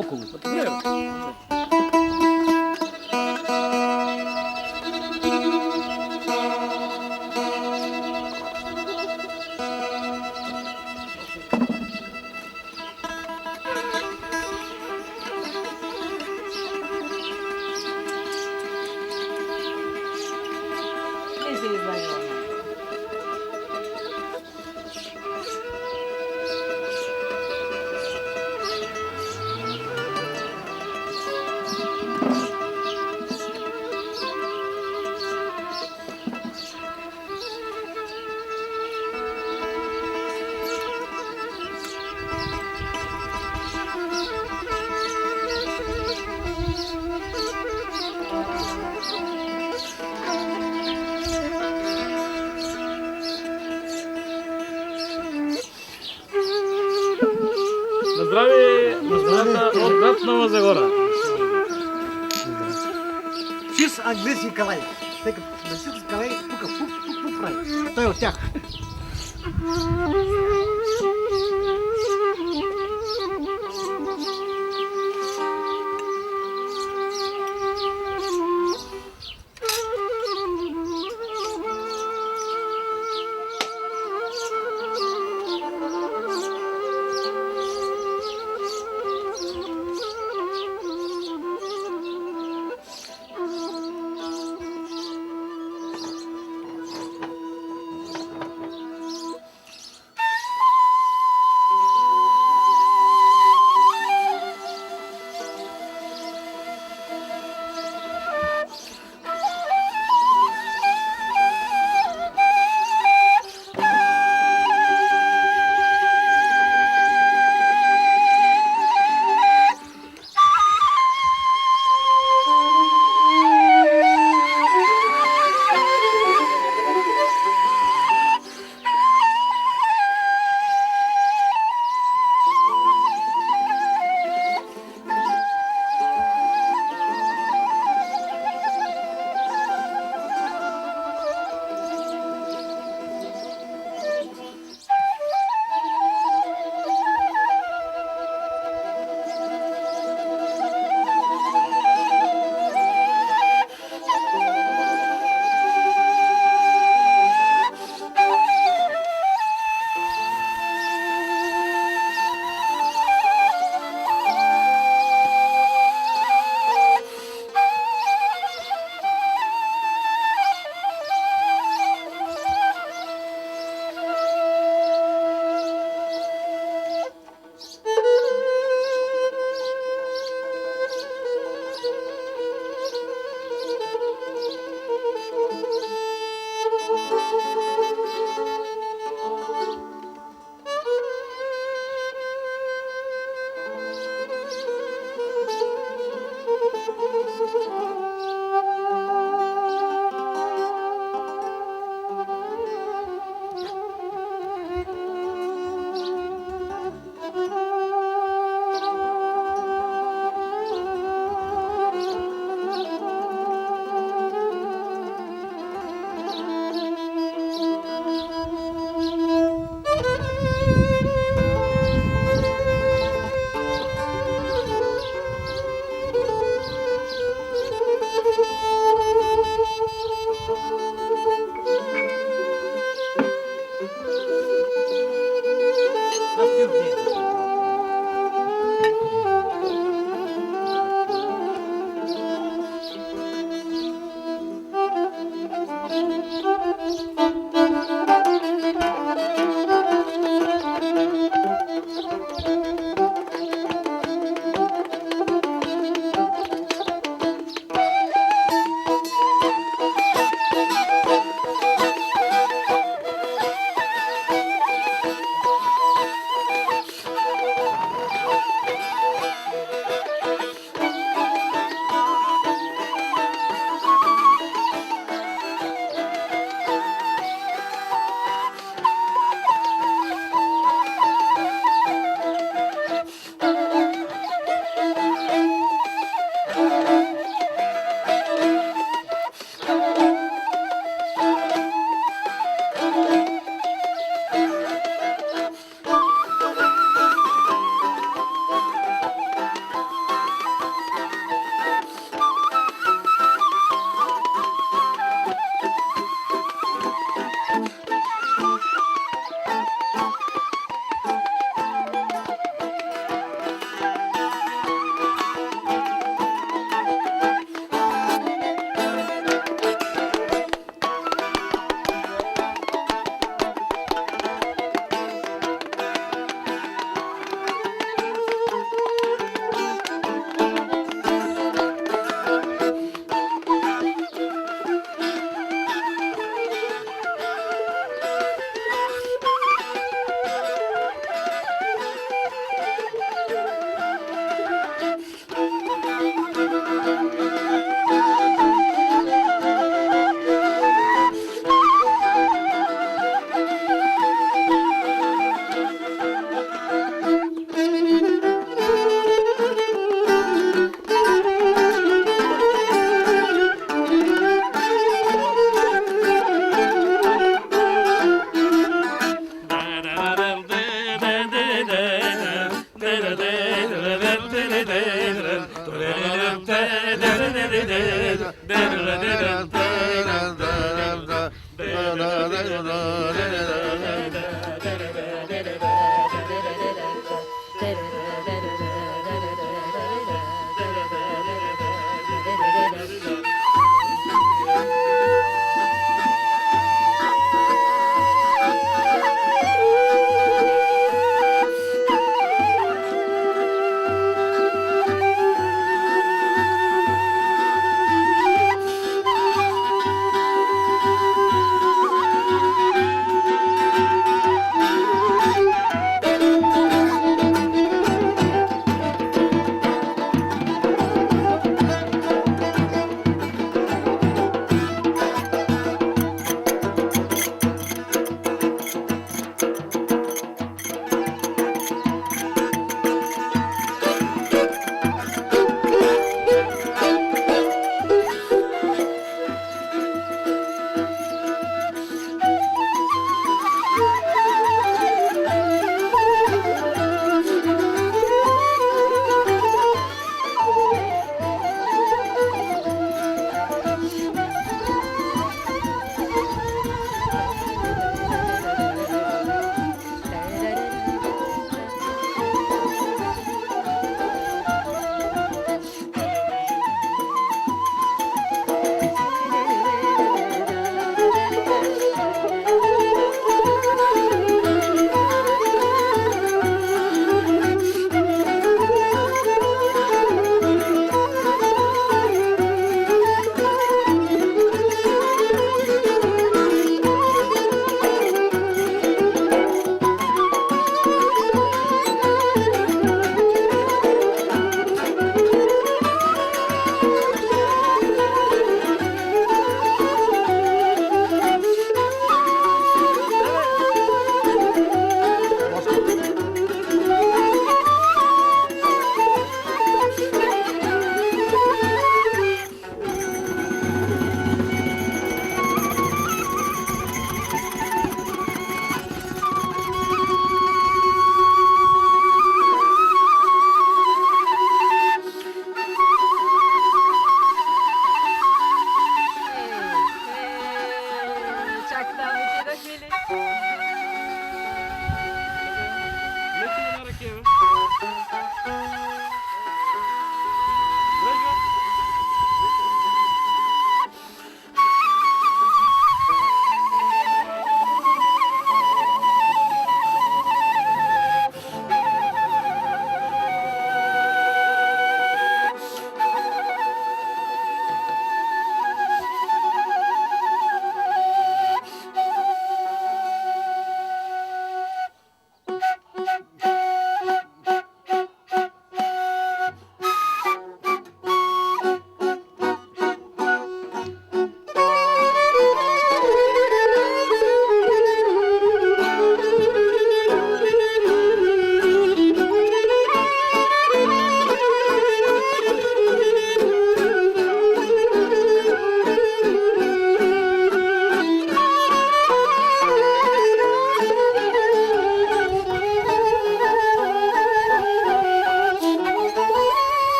boku. Betul. This is my own. На здраве, на здраве от град Нова Загора. Чист английски калай. Тъй като на всички калай тук пук прави. Той е от тях.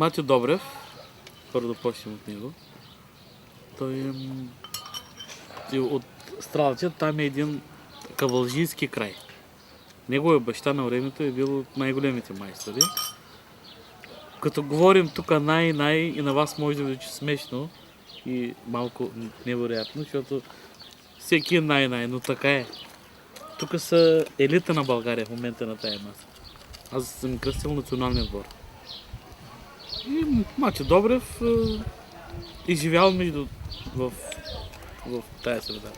Матю Добрев, първо да почнем от него. Той е от Стралча, там е един кавалжийски край. Неговия баща на времето е бил от най-големите майстори. Като говорим тук най и на вас може да ви звучи смешно и малко невероятно, защото всеки е най, но така е. Тук са елита на България в момента на тая маса. Аз съм кръстил националния отбор. И Матю Добрев изживял в тая среда.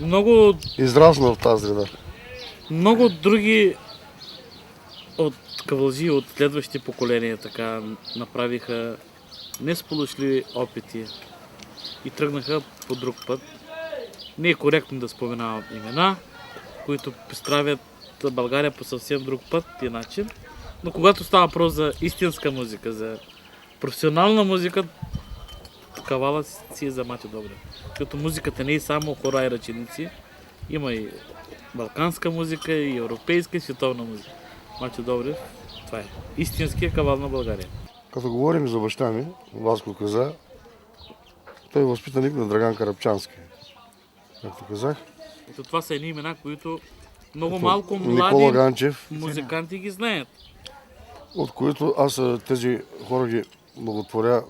Много Израснал в тази среда. Много други от кавалжи, от следващите поколения така направиха несполучливи опити и тръгнаха по друг път. Не е коректно да споменавам имена, които представят България по съвсем друг път и начин, но когато става въпрос за истинска музика, за професионална музика, кавала си е за Матю Добрев. Защото музиката не е само хора и ръченици, има и балканска музика, и европейска, и световна музика. Матю Добрев, това е истинския кавал на България. Като говорим за баща ми, Васко каза, той е възпитаник на Драган Карапчански. Както казах. Ето това са едни имена, които много Ето, малко Никола млади Ганчев, музиканти ги знаят. от които аз тези хора ги благотворя.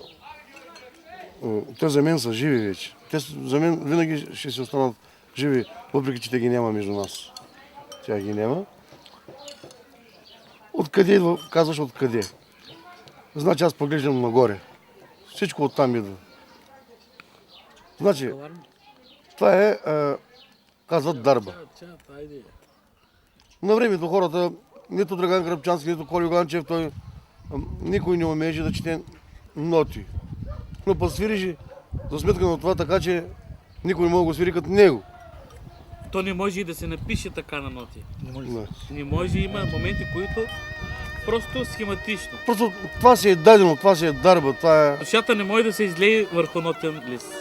Те за мен са живи вече. Те за мен винаги ще се останат живи, въпреки че те ги няма между нас. Тя ги няма. Откъде идва? Казваш откъде. Значи аз поглеждам нагоре. Всичко оттам идва. Значи, това е, казват дарба. На времето хората, нито Драган Кръпчански, нито Коли Ганчев, никой не умееше да чете ноти. Но пък свириш за сметка на това, така че никой не може да го свири като него. То не може и да се напише така на ноти. Да. Не може, има моменти, които просто схематично. Просто това си е дадено, това си е дарба, това е... Душата не може да се излее върху нотен лист.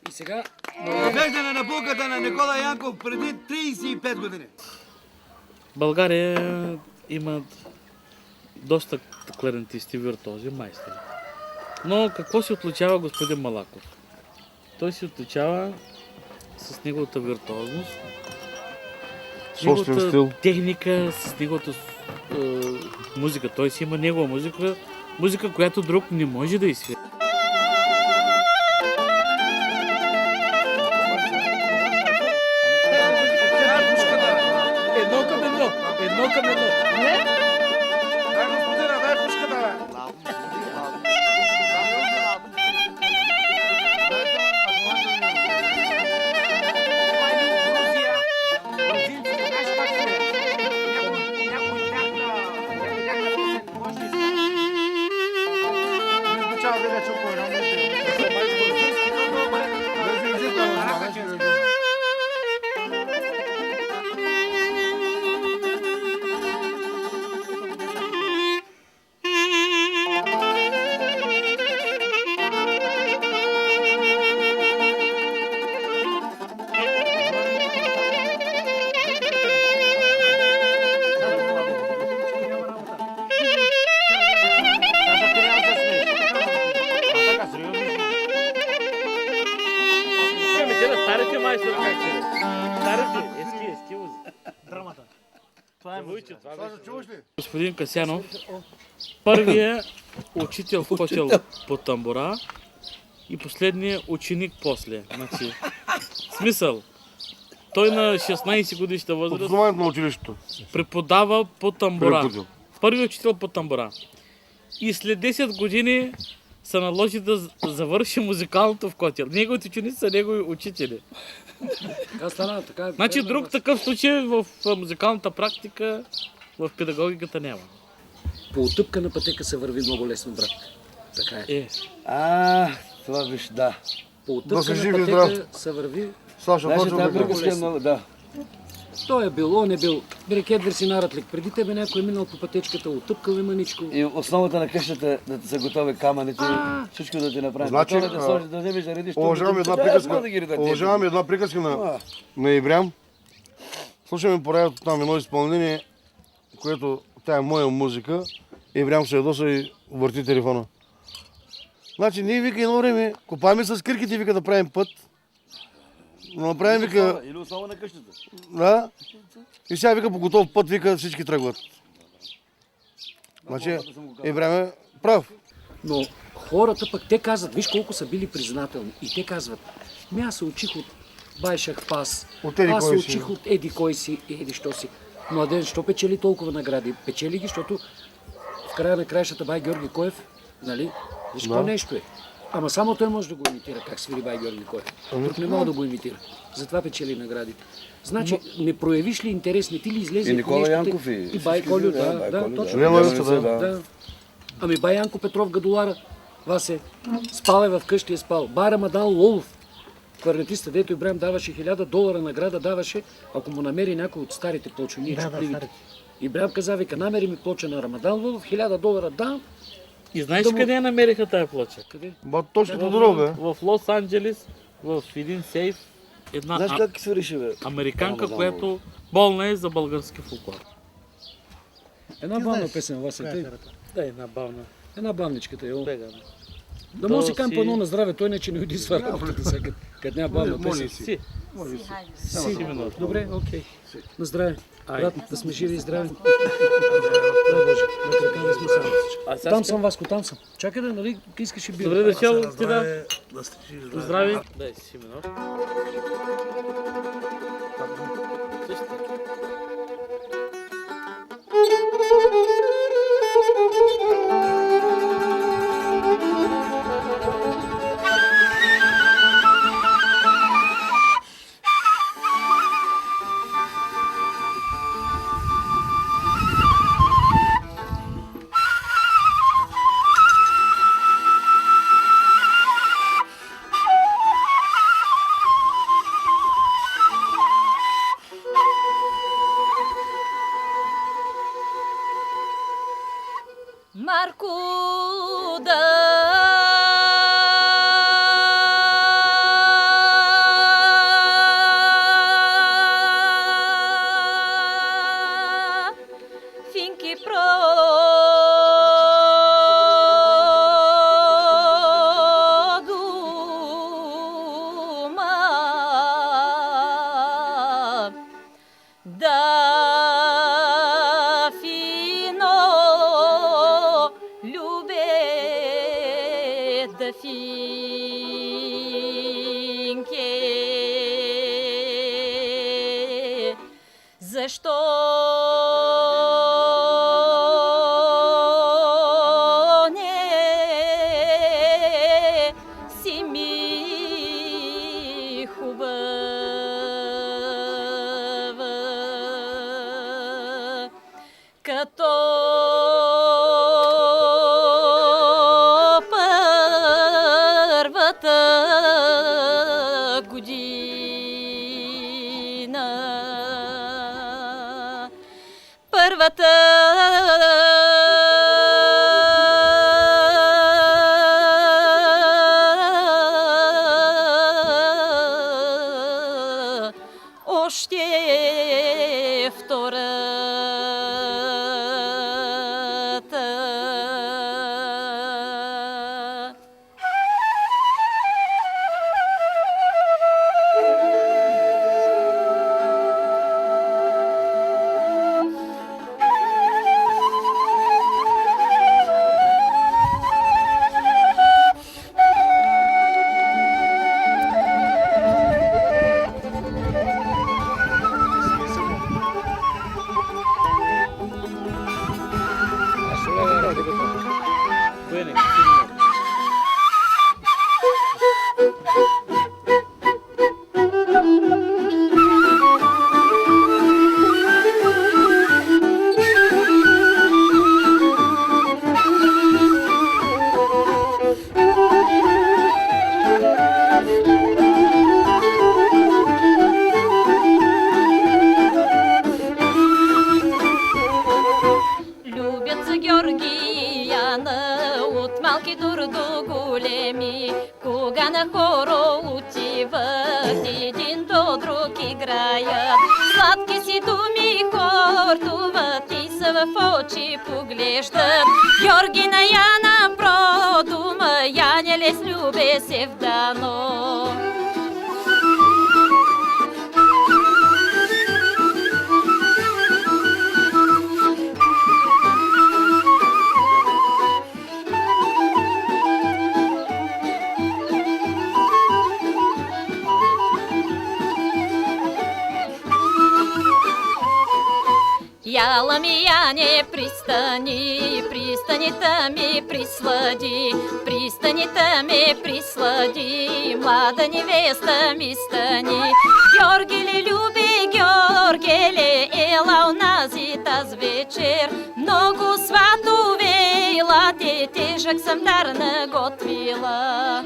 И сега... Въвеждане на булката на Никола Янков преди 35 години. България има доста кларнетисти, виртуози, майстори. Но какво се отличава господин Малаков? Той се отличава с неговата виртуозност, с Собствен неговата стил. техника, с неговата музика. Той си има негова музика, която друг не може да изсвири. Едно към едно. Дай господина, дай пушката, бе. Старите майстори как се? Старите, ески музика. Драмата. Това е музика. Саша, чуваш ли? Господин Касянов, първият учител в котел по тамбура и последният ученик после. Значи, смисъл, той на 16 годишна От възраст основанието на училището. преподава по тамбура. Преподавател. Първият учител по тамбура. И след 10 години се наложи да завърши музикалното в котел. Неговите ученици са негови учители. Така стана, така е. Значи друг такъв случай в музикалната практика, в педагогиката няма. По отъпкана пътека се върви много лесно, брат. Така е. Това виж, да. По Да се отъпкана живи пътека се върви. Саша, Значи точно тази така. приказка е много, да. Той е бил, он е бил. Берекет Версинаратлик. Преди тебе някой е минал по пътечката, отъпкал е маничко. И основата на къщата да ти са готови камъните, всичко да ти направим. Значи, Готово да сложиш, да вземеш да редиш. Уважавам една приказка. Уважавам една приказка на Ибрям. Слушаме по радиото там едно изпълнение, което тя е моя музика. Ибрям се ядоса и върти телефона. Значи ние вика едно време, копаваме с кирките, вика да правим път. Но направим вика, Или основа на къщата. да, и сега вика по готов път, вика всички тръгват. Значи Ибрям е прав. Но хората пък те казват, виж колко са били признателни. И те казват, аз се учих от Байшах Пас, От еди аз се кой си. учих от еди кой си, еди що си. Младен, що печели толкова награди? Печели ги, защото в края на краищата Бай Георги Коев, нали? Виж какво нещо е. Ама само той може да го имитира, как свири Бай Георги Коев. Друг не мога да го имитира. Затова печели награди. Значи, не проявиш ли интерес, не ти ли излезе И Никола нещо, Янков и Бай Колю, да, точно. Не, лъжата, да. Да. Ами Бай Янко Петров Гадолара, Васе, спал е в къщи, е спал. Бай Рамадан Лолов, кларнетиста, дето Ибрахим даваше $1000 награда, даваше, ако му намери някой от старите плочуни, чупливите. Ибрахим каза, вика, намери ми плоча на Рамадан Лолов, $1000 да. И знаеш къде я намериха тая плоча? Къде? Ба, точно Тодоров, бе. В Лос Анджелес, в един сейф, една Знаеш как свиреше, бе? американка, която болна е за български фолклор. Една бавна песен, Васе, тъй. Да, една бавна. Една бавничката, йо. Бега. Да може си То кам си- по едно на здраве, той не че не уди с работата сега, като няма бавна песен. Си. Си. минути. Добре, окей. На здраве. Брат, да сме живи и здрави. Дай Боже, на крака да сме само. А сега Там съм, Васко, там съм. Чакай да, нали, искаш и бира. Добре дошъл ти да. Здрави. Дай си минути. Марко да финки продума да фино любе да финке. Защо не си ми хубава, като първата година. Първата още втората. на хоро отиват, един до друг играят. Сладки си думи хортуват и са в очи поглеждат. Георги на Яна продума, Яня лес любе се вдано. Яла ми, Яне, пристани, пристанита ми прислади, пристанита ми прислади, млада невеста ми стани. Георгеле, люби, Георгеле, ела унази таз вечер, много сватове, елате, тежък съм дар наготвила.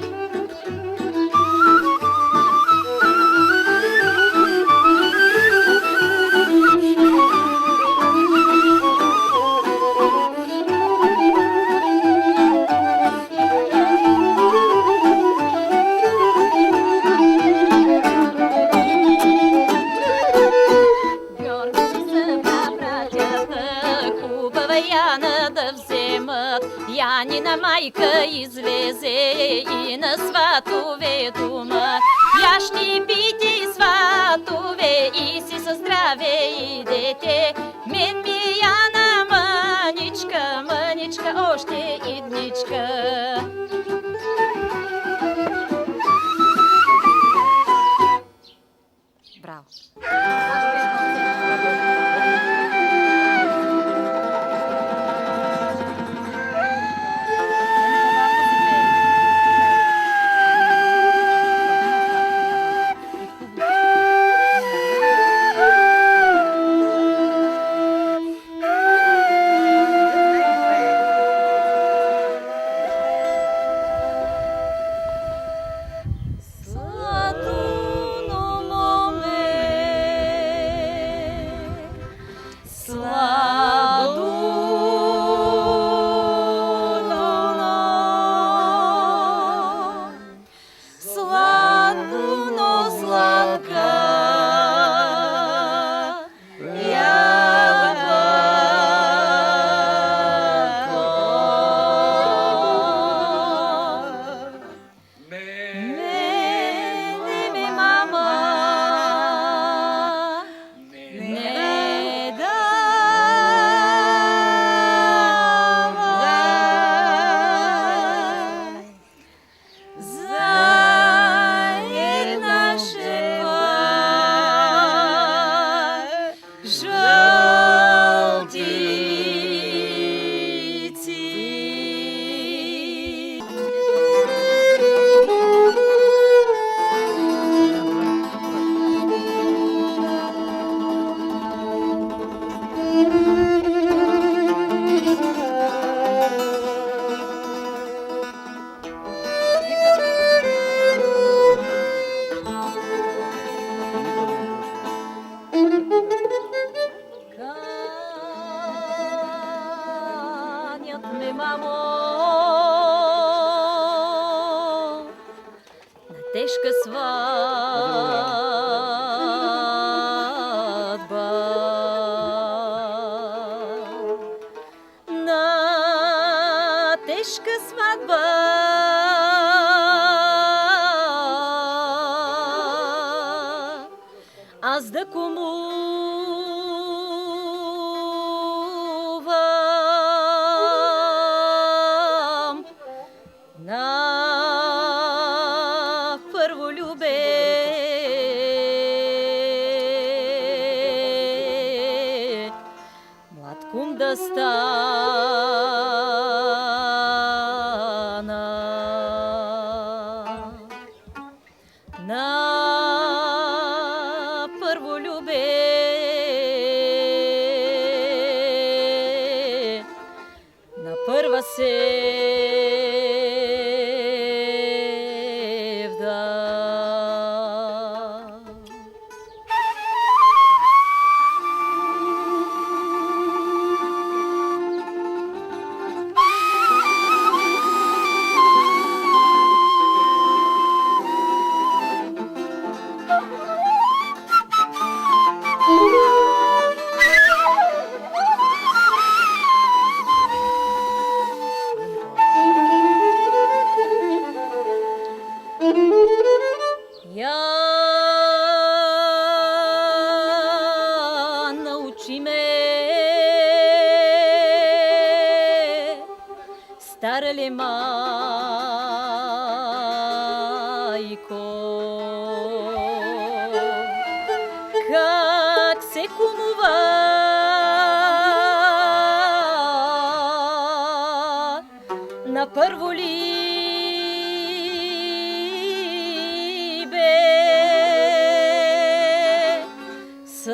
Янина майка излезе и на сватове дома. Яшни бити сватове и си със здраве и дете. Мен ми е Яна мъничка, мъничка още идничка. Браво! Тежка сватба, на тежка сватба, аз да кумувам на първо любе. Млад кум да стана на първо любе. На първа севда. Я научи ме, стара ли майко, как се кумува на първо либе, с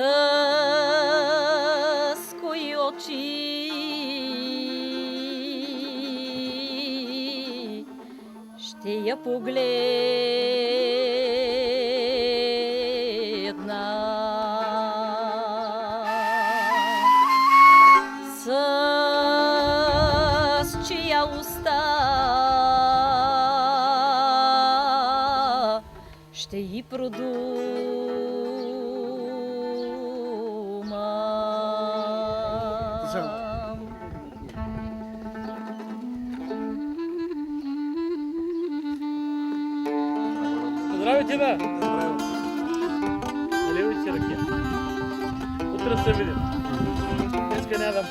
кои очи ще я погледна, с чия уста ще й продумам. Здравейте, бе! Наливайте си ръке. Утре се видим. Днеска не ядам.